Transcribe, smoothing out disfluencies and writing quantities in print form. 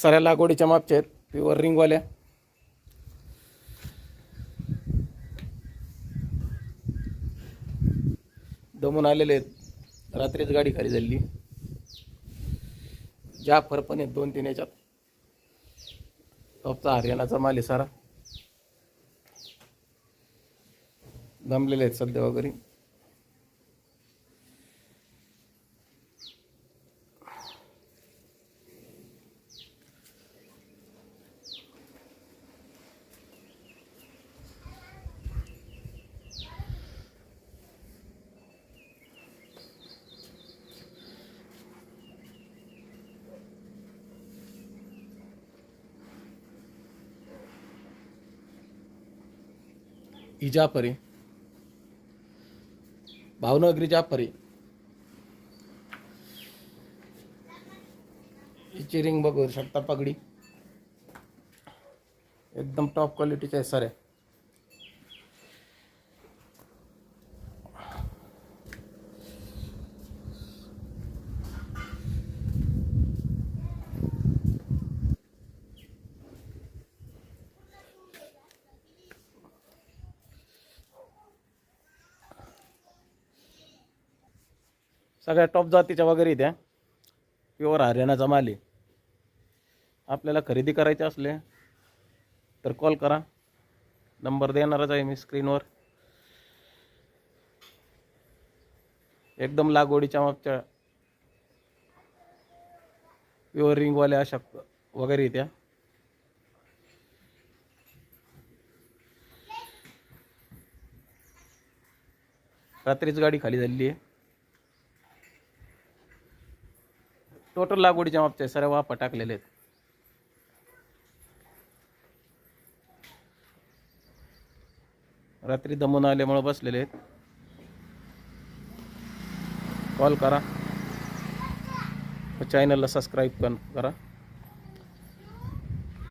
साऱ्या लागवडीच्या मापच्या आहेत, प्युअर रिंगवाल्या. दमून आलेले आहेत, रात्रीच गाडी खाली झाली. जाफर पण आहेत 2-3 याच्यात. टॉपचा हरियाणाचा माल आहे सारा. दमलेले आहेत सध्या वगैरे. ही जाफर आहे, भावनगरी जाफर आहे. हिची रिंग बघू शकता, पगडी एकदम टॉप क्वालिटीचे आहे सारे. सगळ्या टॉप जातीच्या वगैरे त्या प्युअर हरियाणाचा माल आहे. आपल्याला खरेदी करायचे असले तर कॉल करा, नंबर देणारच आहे मी स्क्रीनवर. एकदम लागवडीच्या मागच्या प्युअर रिंगवाल्या अशा वगैरे त्या. रात्रीच गाडी खाली झालेली आहे. टोटल लागवडीच्या मापच्या सर्व वाफा टाकलेले आहेत. रात्री दमून आल्यामुळे बसलेले आहेत. कॉल करा, चॅनलला सबस्क्राईब करा.